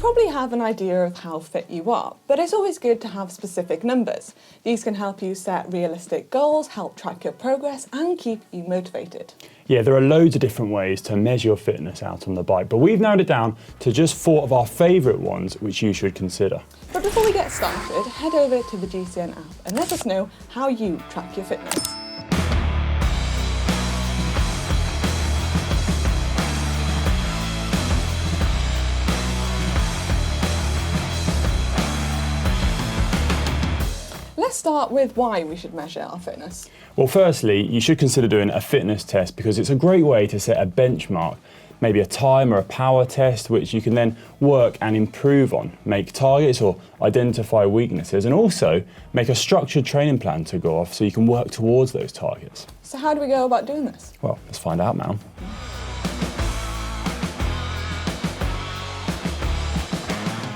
probably have an idea of how fit you are, but it's always good to have specific numbers. These can help you set realistic goals, help track your progress, and keep you motivated. Yeah, there are loads of different ways to measure your fitness out on the bike, but we've narrowed it down to just 4 of our favourite ones which you should consider. But before we get started, head over to the GCN app and let us know how you track your fitness. Let's start with why we should measure our fitness. Well, firstly, you should consider doing a fitness test because it's a great way to set a benchmark, maybe a time or a power test, which you can then work and improve on, make targets or identify weaknesses, and also make a structured training plan to go off so you can work towards those targets. So how do we go about doing this? Well, let's find out, man.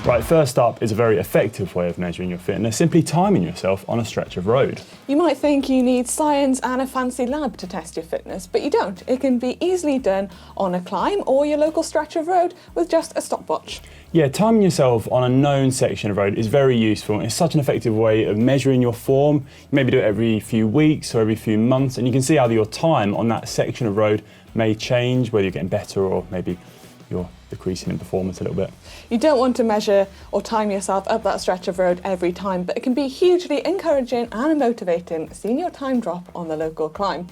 Right, first up is a very effective way of measuring your fitness, simply timing yourself on a stretch of road. You might think you need science and a fancy lab to test your fitness, but you don't. It can be easily done on a climb or your local stretch of road with just a stopwatch. Yeah, timing yourself on a known section of road is very useful and it's such an effective way of measuring your form. You maybe do it every few weeks or every few months and you can see how your time on that section of road may change, whether you're getting better or maybe you're decreasing in performance a little bit. You don't want to measure or time yourself up that stretch of road every time, but it can be hugely encouraging and motivating seeing your time drop on the local climb.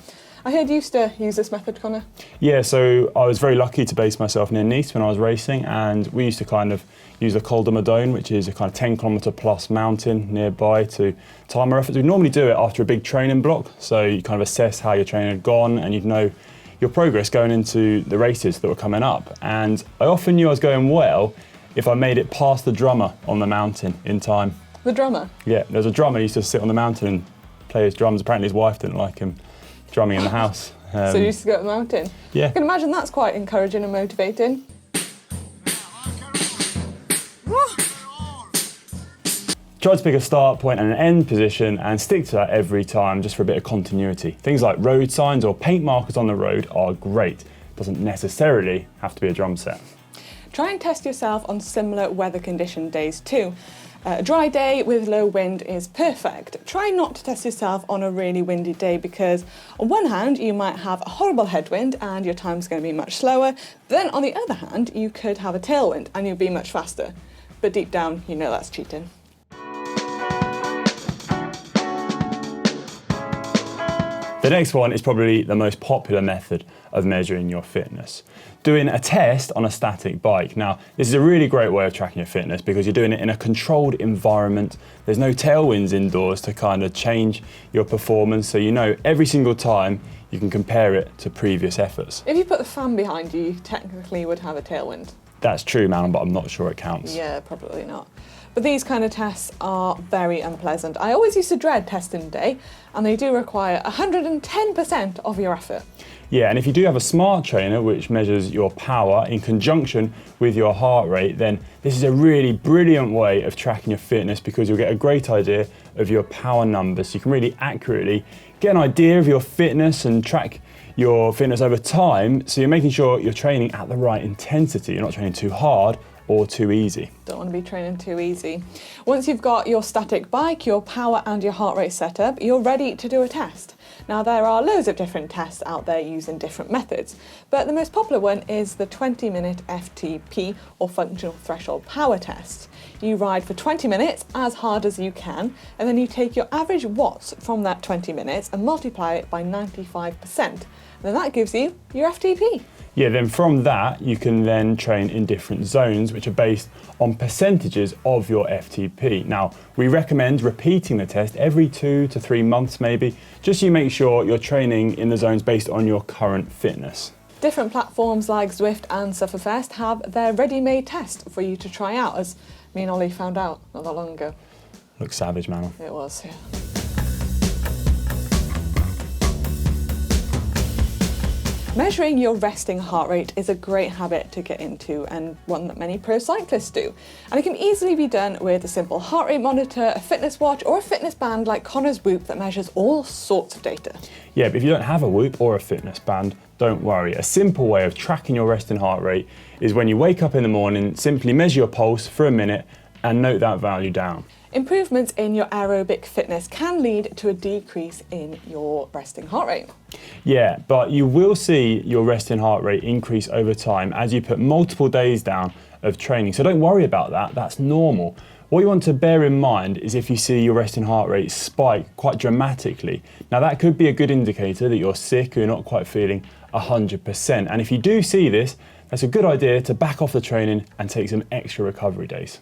I heard you used to use this method, Connor. Yeah, so I was very lucky to base myself near Nice when I was racing, and we used to kind of use the Col de Madone, which is a kind of 10 km plus mountain nearby, to time our efforts. We'd normally do it after a big training block, so you kind of assess how your training had gone and you'd know your progress going into the races that were coming up. And I often knew I was going well if I made it past the drummer on the mountain in time. The drummer? Yeah, there was a drummer who used to sit on the mountain and play his drums. Apparently his wife didn't like him drumming in the house. So you used to go up the mountain? Yeah. I can imagine that's quite encouraging and motivating. Try to pick a start point and an end position and stick to that every time just for a bit of continuity. Things like road signs or paint markers on the road are great. It doesn't necessarily have to be a drum set. Try and test yourself on similar weather condition days too. A dry day with low wind is perfect. Try not to test yourself on a really windy day because on one hand you might have a horrible headwind and your time's going to be much slower, then on the other hand you could have a tailwind and you'll be much faster. But deep down you know that's cheating. The next one is probably the most popular method of measuring your fitness. Doing a test on a static bike. Now, this is a really great way of tracking your fitness because you're doing it in a controlled environment. There's no tailwinds indoors to kind of change your performance, so you know every single time you can compare it to previous efforts. If you put the fan behind you, you technically would have a tailwind. That's true, man, but I'm not sure it counts. Yeah, probably not. But these kind of tests are very unpleasant. I always used to dread testing day, and they do require 110% of your effort. Yeah, and if you do have a smart trainer which measures your power in conjunction with your heart rate, then this is a really brilliant way of tracking your fitness because you'll get a great idea of your power numbers. So you can really accurately get an idea of your fitness and track your fitness over time, so you're making sure you're training at the right intensity. You're not training too hard or too easy. Don't want to be training too easy. Once you've got your static bike, your power and your heart rate set up, you're ready to do a test. Now there are loads of different tests out there using different methods, but the most popular one is the 20-minute FTP or functional threshold power test. You ride for 20 minutes as hard as you can, and then you take your average watts from that 20 minutes and multiply it by 95%. And then that gives you your FTP. Yeah, then from that, you can then train in different zones, which are based on percentages of your FTP. Now, we recommend repeating the test every 2 to 3 months maybe, just so you make sure you're training in the zones based on your current fitness. Different platforms like Zwift and Sufferfest have their ready-made test for you to try out, as me and Ollie found out not that long ago. Looks savage, man. It was, yeah. Measuring your resting heart rate is a great habit to get into and one that many pro cyclists do. And it can easily be done with a simple heart rate monitor, a fitness watch or a fitness band like Connor's Whoop that measures all sorts of data. Yeah, but if you don't have a Whoop or a fitness band, don't worry. A simple way of tracking your resting heart rate is when you wake up in the morning, simply measure your pulse for a minute and note that value down. Improvements in your aerobic fitness can lead to a decrease in your resting heart rate. Yeah, but you will see your resting heart rate increase over time as you put multiple days down of training. So don't worry about that, that's normal. What you want to bear in mind is if you see your resting heart rate spike quite dramatically. Now that could be a good indicator that you're sick or you're not quite feeling 100%. And if you do see this, that's a good idea to back off the training and take some extra recovery days.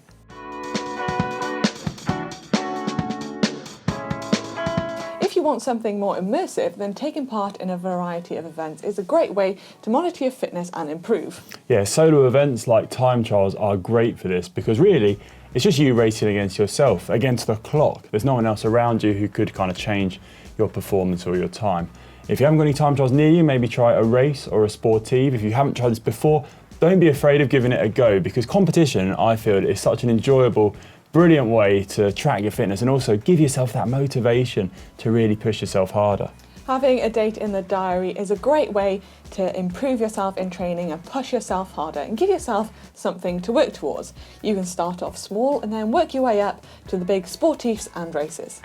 If you want something more immersive, then taking part in a variety of events is a great way to monitor your fitness and improve. Yeah, solo events like time trials are great for this because really it's just you racing against yourself, against the clock. There's no one else around you who could kind of change your performance or your time. If you haven't got any time trials near you, maybe try a race or a sportive. If you haven't tried this before, don't be afraid of giving it a go because competition, I feel, is such an enjoyable, brilliant way to track your fitness and also give yourself that motivation to really push yourself harder. Having a date in the diary is a great way to improve yourself in training and push yourself harder and give yourself something to work towards. You can start off small and then work your way up to the big sportives and races.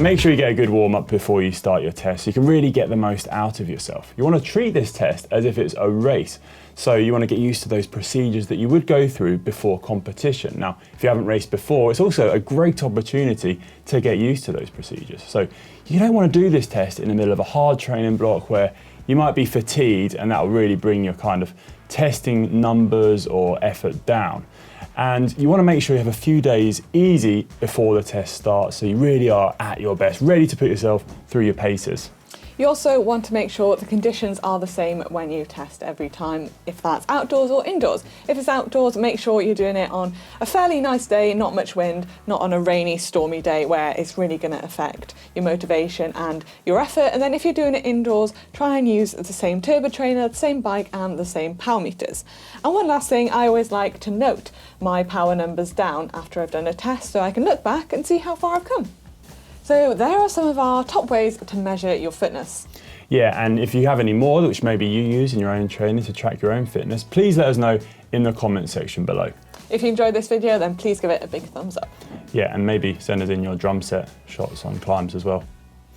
Make sure you get a good warm-up before you start your test so you can really get the most out of yourself. You want to treat this test as if it's a race. So you want to get used to those procedures that you would go through before competition. Now, if you haven't raced before, it's also a great opportunity to get used to those procedures. So you don't want to do this test in the middle of a hard training block where you might be fatigued and that will really bring your kind of testing numbers or effort down. And you want to make sure you have a few days easy before the test starts so you really are at your best, ready to put yourself through your paces. You also want to make sure the conditions are the same when you test every time, if that's outdoors or indoors. If it's outdoors, make sure you're doing it on a fairly nice day, not much wind, not on a rainy, stormy day where it's really going to affect your motivation and your effort. And then if you're doing it indoors, try and use the same turbo trainer, the same bike and the same power meters. And one last thing, I always like to note my power numbers down after I've done a test so I can look back and see how far I've come. So there are some of our top ways to measure your fitness. Yeah, and if you have any more which maybe you use in your own training to track your own fitness, please let us know in the comment section below. If you enjoyed this video, then please give it a big thumbs up. Yeah, and maybe send us in your drum set shots on climbs as well.